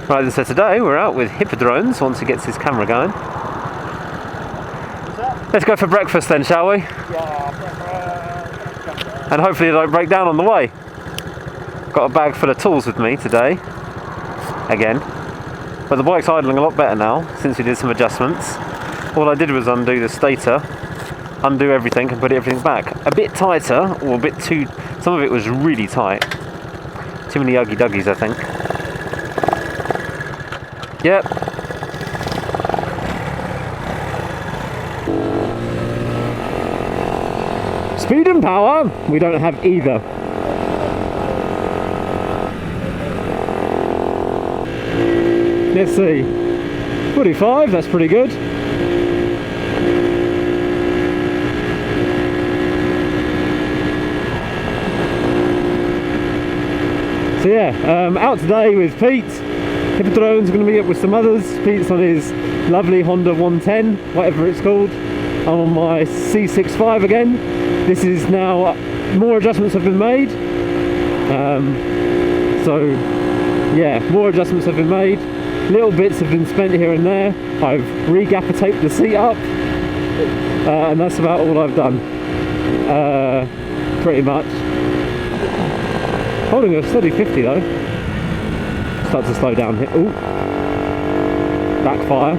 Right, so today we're out with Hippodrones once he gets his camera going. Let's go for breakfast then, shall we? And hopefully it don't break down on the way. Got a bag full of tools with me today, again. But the bike's idling a lot better now since we did some adjustments. All I did was undo the stator, undo everything and put everything back. A bit tighter, or a bit too, some of it was really tight. Too many uggy duggies, I think. Yep. Speed and power, we don't have either. Let's see. 45, that's pretty good. So yeah, out today with Pete. Hippodrome's going to meet up with some others. Pete's on his lovely Honda 110, whatever it's called. I'm on my C65 again. This is now, more adjustments have been made. So yeah, more adjustments have been made. Little bits have been spent here and there. I've re-gaffer taped the seat up. And that's about all I've done. Pretty much. Holding a steady 50 though. Start to slow down here. Ooh. Backfire.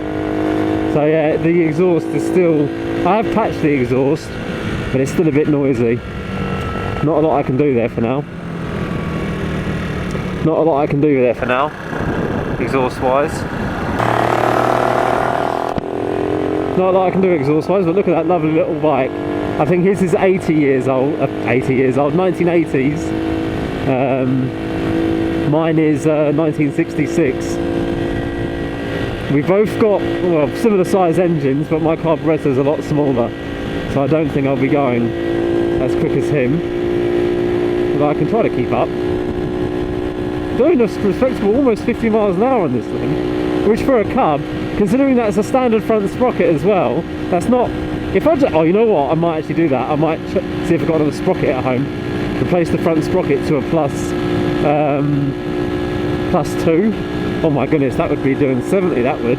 So yeah, the exhaust is still, I have patched the exhaust, but it's still a bit noisy. Not a lot I can do there for now. Not a lot I can do there for now, exhaust wise. Not a lot I can do exhaust wise, but look at that lovely little bike. I think his is 80 years old, 1980s. Mine is 1966. We both got, well, similar size engines, but my carburetor is a lot smaller, so I don't think I'll be going as quick as him, but I can try to keep up. Doing a respectable almost 50 miles an hour on this thing, which for a cub, considering that's a standard front sprocket as well, that's not, if I just, oh, you know what, I might actually do that. I might see if I've got another sprocket at home, replace the front sprocket to a +2. Oh my goodness, that would be doing 70, that would.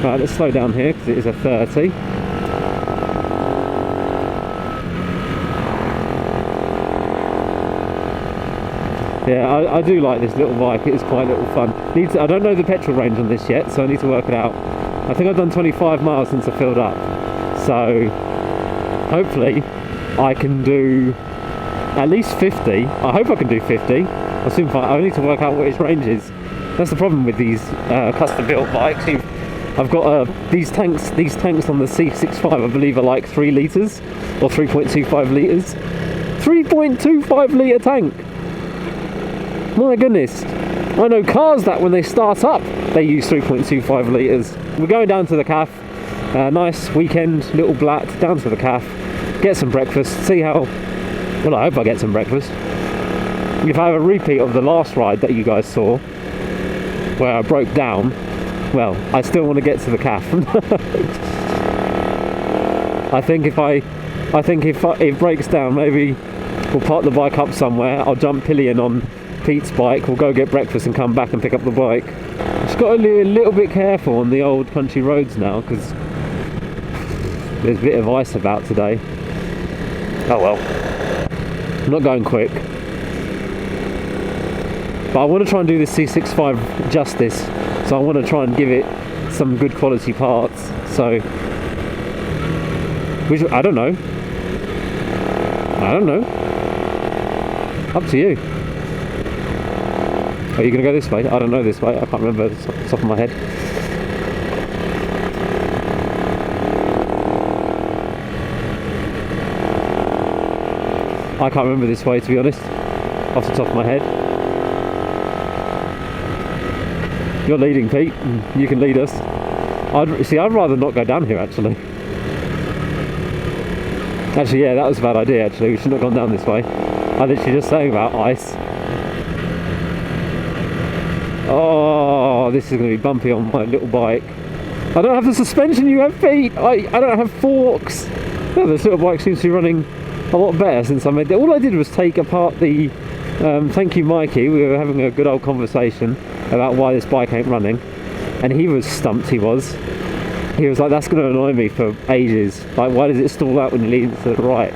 Right, let's slow down here because it is a 30. Yeah, I do like this little bike, it is quite little fun. I don't know the petrol range on this yet, so I need to work it out. I think I've done 25 miles since I filled up. So, hopefully, I can do at least 50. I hope I can do 50. I'll soon find, I need to work out what its range is. That's the problem with these custom built bikes. I've got these tanks on the C65, I believe, are like 3 litres or 3.25 litres. 3.25 litre tank. My goodness. I know cars that when they start up, they use 3.25 litres. We're going down to the cafe. Nice weekend, little blat, down to the cafe. Get some breakfast, see how, well, I hope I get some breakfast. If I have a repeat of the last ride that you guys saw, where I broke down, well, I still want to get to the cafe. I think if it breaks down, maybe we'll park the bike up somewhere. I'll jump pillion on Pete's bike. We'll go get breakfast and come back and pick up the bike. Just got to be a little bit careful on the old country roads now because there's a bit of ice about today. Oh well. I'm not going quick. But I want to try and do this C65 justice, so I want to try and give it some good quality parts. So, which I don't know. Up to you. Are you going to go this way? I don't know this way. I can't remember off the top of my head. I can't remember this way, to be honest, off the top of my head. You're leading, Pete. You can lead us. I'd rather not go down here, actually. Actually, yeah, that was a bad idea, actually. We shouldn't have gone down this way. I literally just saying about ice. Oh, this is going to be bumpy on my little bike. I don't have the suspension you have, Pete. I don't have forks. Oh, this little bike seems to be running a lot better since I made it. All I did was take apart the Thank you, Mikey. We were having a good old conversation about why this bike ain't running, and he was stumped. He was like, that's going to annoy me for ages. Like, why does it stall out when you lean to the right?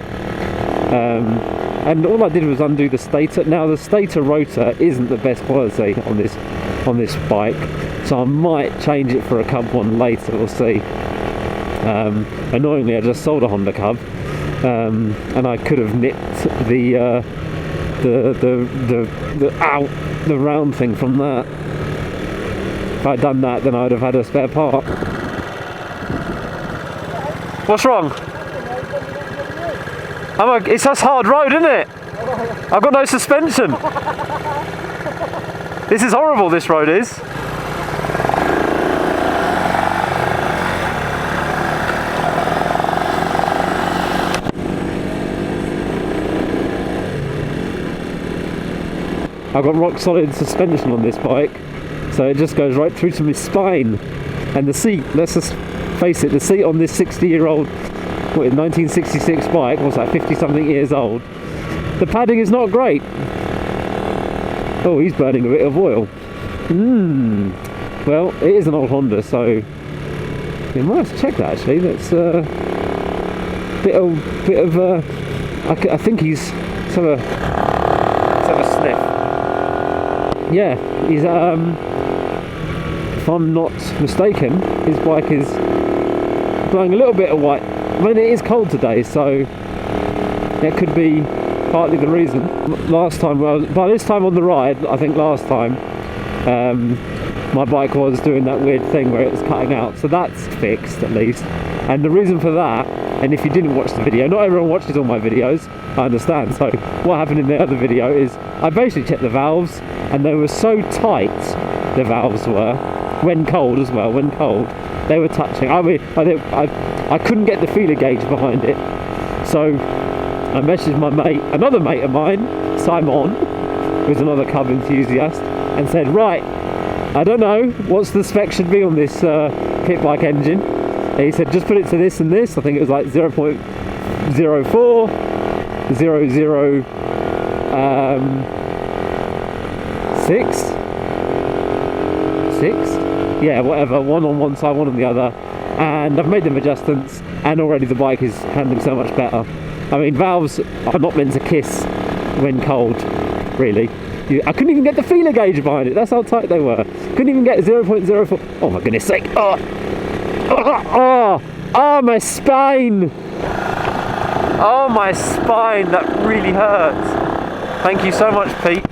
And all I did was undo the stator. Now the stator rotor isn't the best quality on this bike, so I might change it for a Cub one later. We'll see. Annoyingly, I just sold a Honda Cub, and I could have nipped the round thing from that. If I'd done that, then I'd have had a spare part. What's wrong? It's just hard road, isn't it? I've got no suspension. This is horrible, this road is. I've got rock solid suspension on this bike, so it just goes right through to my spine. And the seat, let's just face it, the seat on this 60-year-old 1966 bike, what's that, 50 something years old, the padding is not great. Oh, he's burning a bit of oil. Well, it is an old Honda, so you might have to check that actually. That's a bit of I think he's let's have a sniff. Yeah, he's if I'm not mistaken, his bike is blowing a little bit of white. I mean, it is cold today, so that could be partly the reason. Last time, by this time on the ride, I think last time, my bike was doing that weird thing where it was cutting out, so that's fixed at least. And the reason for that, and if you didn't watch the video, not everyone watches all my videos, I understand, so what happened in the other video is I basically checked the valves, and they were so tight, the valves were, when cold as well, when cold, they were touching. I mean, I couldn't get the feeler gauge behind it, so I messaged my mate, another mate of mine, Simon, who's another Cub enthusiast, and said, right, I don't know what's the spec should be on this pit bike engine. And he said, just put it to this and this. I think it was like 0.04, 6, yeah, whatever, one on one side, one on the other, and I've made them adjustments, and already the bike is handling so much better. I mean, valves are not meant to kiss when cold, really. I couldn't even get the feeler gauge behind it, that's how tight they were. Couldn't even get 0.04, oh my goodness sake, oh, my spine! Oh, my spine, that really hurts. Thank you so much, Pete.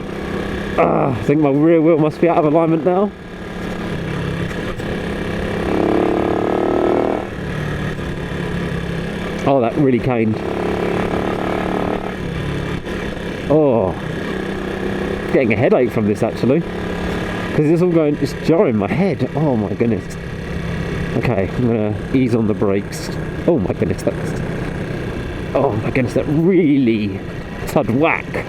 I think my rear wheel must be out of alignment now. Oh, that really caned. Oh, getting a headache from this actually, because it's all going, it's jarring my head. Oh my goodness. Okay, I'm gonna ease on the brakes. Oh my goodness, that really thud whack.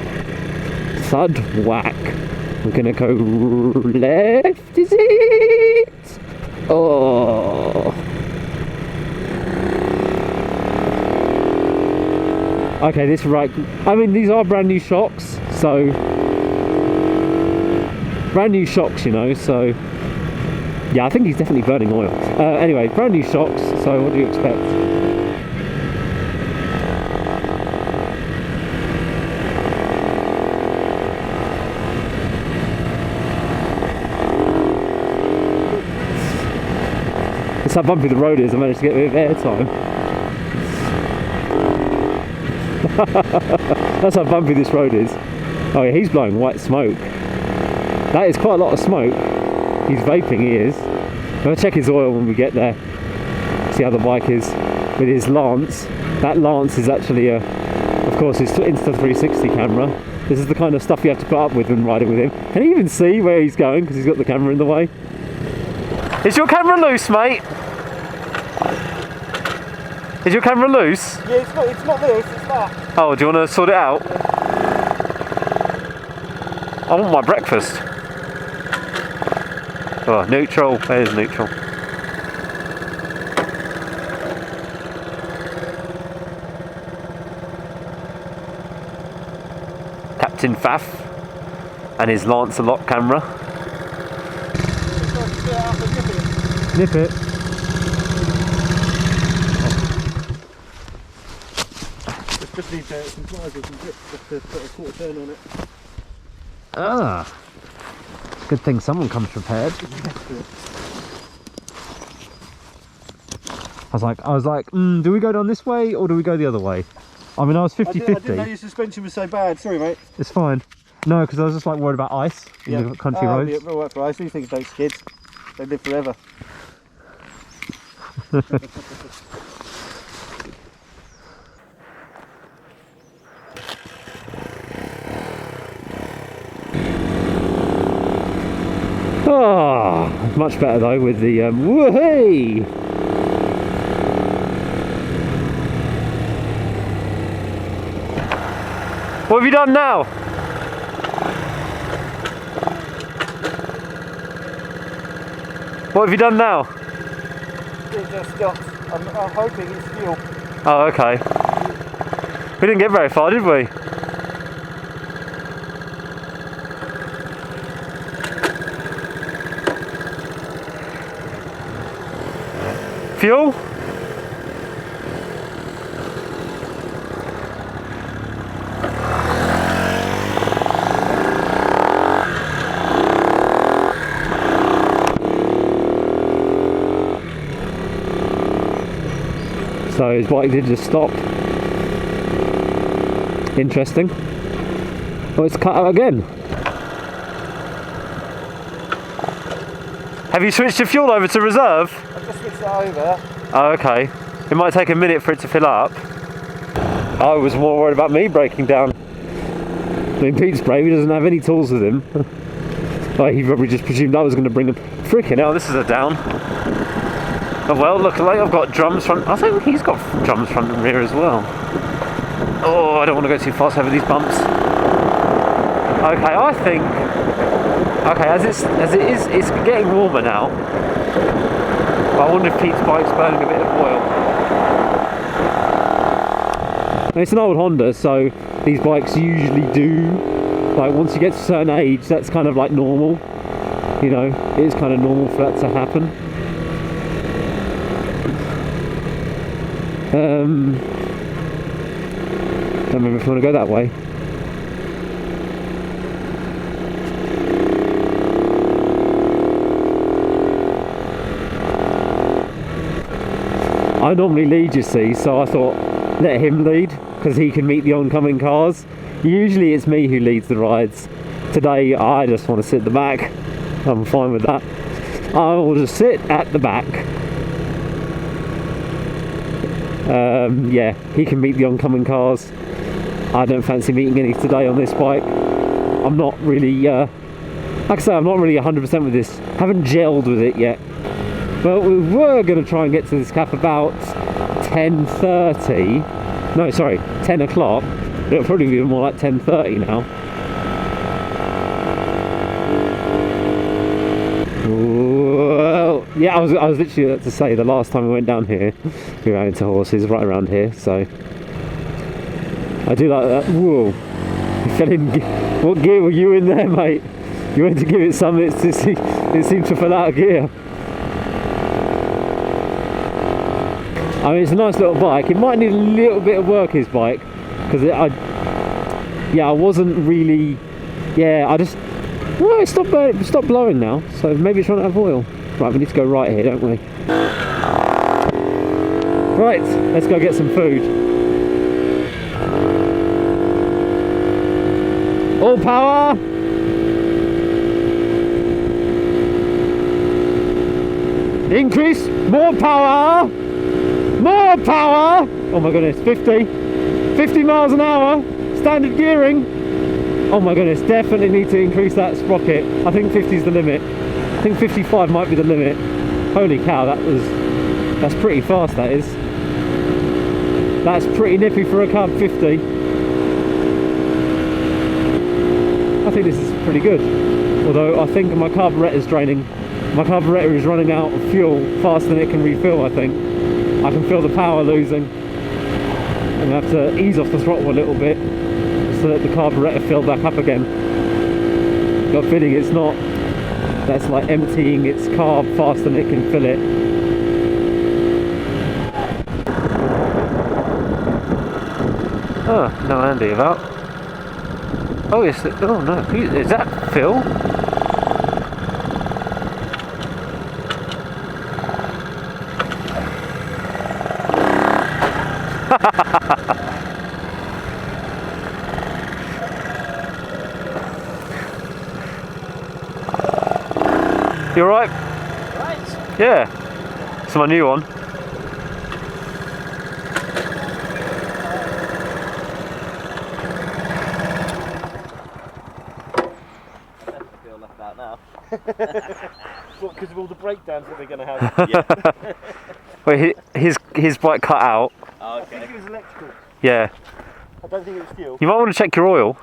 We're gonna go left, is it? Oh. Okay, this right, I mean, these are brand new shocks, so brand new shocks, you know, so yeah, I think he's definitely burning oil. Anyway, brand new shocks, so what do you expect? It's how bumpy the road is, I managed to get a bit of airtime. That's how bumpy this road is. Oh yeah, he's blowing white smoke. That is quite a lot of smoke. He's vaping, he is. I'm going to check his oil when we get there. See how the bike is with his lance. That lance is actually of course, his Insta360 camera. This is the kind of stuff you have to put up with when riding with him. Can you even see where he's going because he's got the camera in the way? Is your camera loose, mate? Is your camera loose? Yeah, it's not this, it's that. Oh, do you want to sort it out? I want my breakfast. Oh, neutral. There's neutral. Captain Faff. and his Lancelot camera. Nip it. Just need some pliers or some grips just to put a quarter turn on it. Ah, good thing someone comes prepared. I was like, do we go down this way or do we go the other way? I mean, I was 50-50. I didn't know your suspension was so bad. Sorry, mate. It's fine. No, because I was just like worried about ice in the country roads. Yeah, all right for ice. These things don't skid. They live forever. Ah, much better though with the woohoo! What have you done now? What have you done now? It just stopped. I'm hoping it's fuel. Oh, okay. We didn't get very far, did we? Fuel? So his bike did just stop. Interesting. Oh, it's cut out again. Have you switched your fuel over to reserve? I've just switched it over. Oh, okay. It might take a minute for it to fill up. I was more worried about me breaking down. I mean, Pete's brave, he doesn't have any tools with him. Like, he probably just presumed I was going to bring him. Freaking hell, this is a down. Oh well, look, like I've got drums front. I think he's got drums front and rear as well. Oh, I don't want to go too fast over these bumps. Okay, I think. Okay, as it is, it's getting warmer now. But I wonder if Pete's bike's burning a bit of oil. It's an old Honda, so these bikes usually do. Like once you get to a certain age, that's kind of like normal. You know, it is kind of normal for that to happen. Don't remember if you want to go that way. I normally lead, you see, so I thought let him lead because he can meet the oncoming cars. Usually it's me who leads the rides. Today I just want to sit at the back. I'm fine with that. I will just sit at the back. Yeah, he can meet the oncoming cars. I don't fancy meeting any today on this bike. I'm not really, like I say, I'm not really 100% with this. Haven't gelled with it yet. Well, we were going to try and get to this cap about 10:30. No, sorry, 10 o'clock. It'll probably be more like 10:30 now. Well, yeah, I was literally about to say the last time we went down here, we ran into horses right around here, so I do like that. Whoa, you fell in. What gear were you in there, mate? You went to give it some, it seemed to fall out of gear. I mean, it's a nice little bike. It might need a little bit of work, his bike, because I wasn't really, I just, well, it stopped blowing now, so maybe it's running out of oil. Right, we need to go right here, don't we? Right, let's go get some food. All power! Increase, more power! More power! Oh my goodness, 50 miles an hour, standard gearing. Oh my goodness, definitely need to increase that sprocket. I think 50 is the limit. I think 55 might be the limit. Holy cow, that's pretty fast, that is. That's pretty nippy for a Cub 50. I think this is pretty good. Although I think my carburettor is draining. My carburettor is running out of fuel faster than it can refill, I think. I can feel the power losing. I'm going to have to ease off the throttle a little bit so that the carburettor fill back up again. got a feeling it's not, that's like emptying its carb faster than it can fill it. Oh, no Andy about. Oh yes, oh no, is that Phil? You alright? Right. Yeah. It's my new one. Feel left out now. What, because of all the breakdowns that we're going to have? Yeah. Wait, his bike cut out. Oh, okay. I think it was electrical. Yeah. I don't think it was fuel. You might want to check your oil.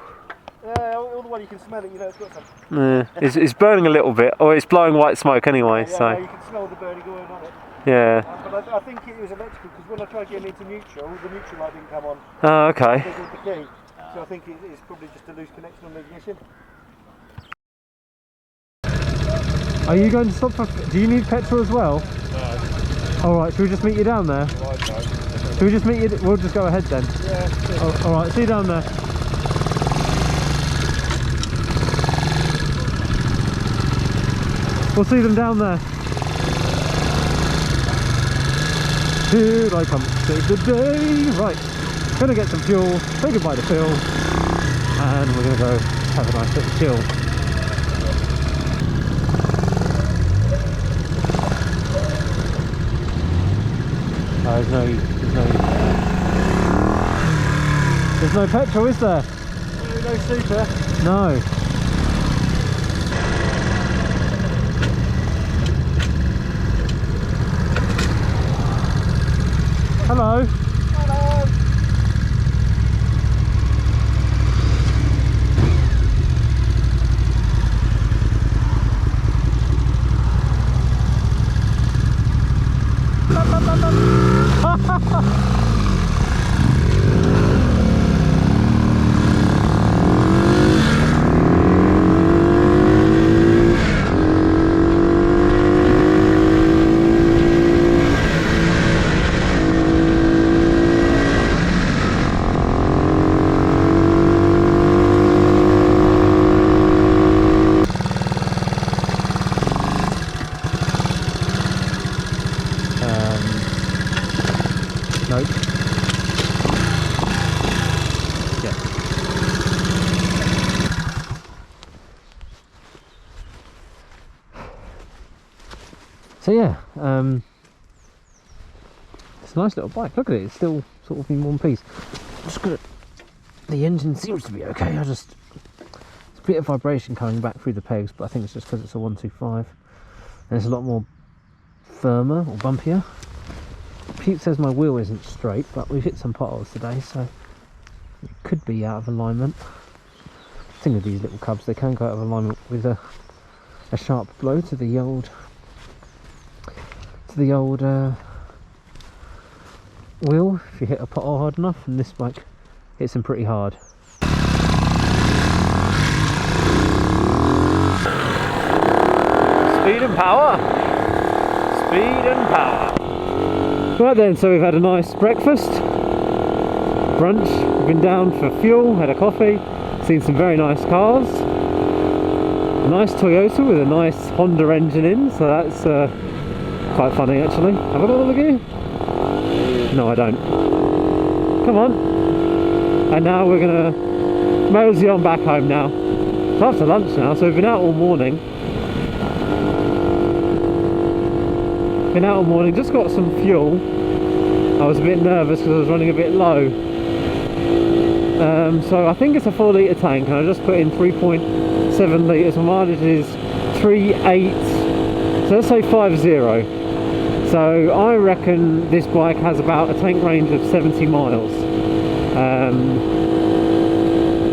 All the way you can smell it, you know it's got some. It's burning a little bit, or it's blowing white smoke anyway. Yeah, So no, you can smell the burning oil on it. yeah. But I think it was electrical because when I tried getting into neutral, the neutral light didn't come on. Oh, okay. Because of the key. So I think it's probably just a loose connection on the ignition. Are you going to stop for? Do you need petrol as well? No. All right. Should we just meet you down there? Should we just meet you? We'll just go ahead then. Yeah. All right. See you down there. We'll see them down there. Here I come, save the day. Right, gonna get some fuel, say goodbye to Phil, and we're gonna go have a nice little chill. There's no petrol, is there? No super. No. Hello. Hello. Nope. Yeah. So yeah, it's a nice little bike. Look at it; it's still sort of in one piece. Just good. The engine seems to be okay. It's a bit of vibration coming back through the pegs, but I think it's just because it's a 125, and it's a lot more firmer or bumpier. Pete says my wheel isn't straight, but we've hit some potholes today, so it could be out of alignment. The thing with these little cubs, they can go out of alignment with a sharp blow to the old wheel if you hit a pothole hard enough, and this bike hits them pretty hard. Speed and power. Speed and power. Right then, so we've had a nice breakfast, brunch, we've been down for fuel, had a coffee, seen some very nice cars, a nice Toyota with a nice Honda engine in, so that's quite funny actually. Have I got a look at you? No, I don't. Come on. And now we're going to mosey on back home now. It's after lunch now, so we've been out all morning. Just got some fuel. I was a bit nervous because I was running a bit low. So I think it's a 4 litre tank, and I just put in 3.7 litres. My mileage is 3.8, so let's say 5.0. So I reckon this bike has about a tank range of 70 miles,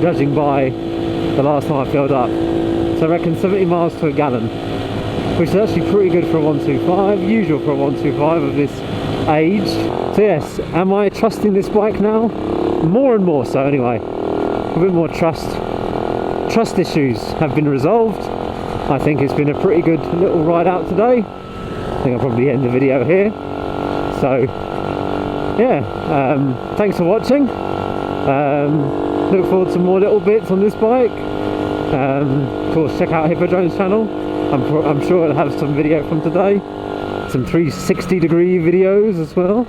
judging by the last time I filled up. So I reckon 70 miles to a gallon, which is actually pretty good for a 125, usual for a 125 of this age. So yes, am I trusting this bike now? More and more so anyway. A bit more trust trust issues have been resolved. I think it's been a pretty good little ride out today. I think I'll probably end the video here. So yeah, thanks for watching. Look forward to more little bits on this bike. Of course, check out Hippodrome's channel. I'm sure it'll have some video from today, some 360-degree videos as well.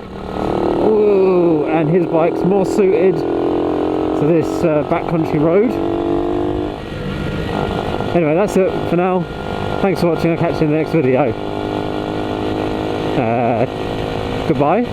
Ooh, and his bike's more suited to this backcountry road. Anyway, that's it for now. Thanks for watching. I'll catch you in the next video. Goodbye.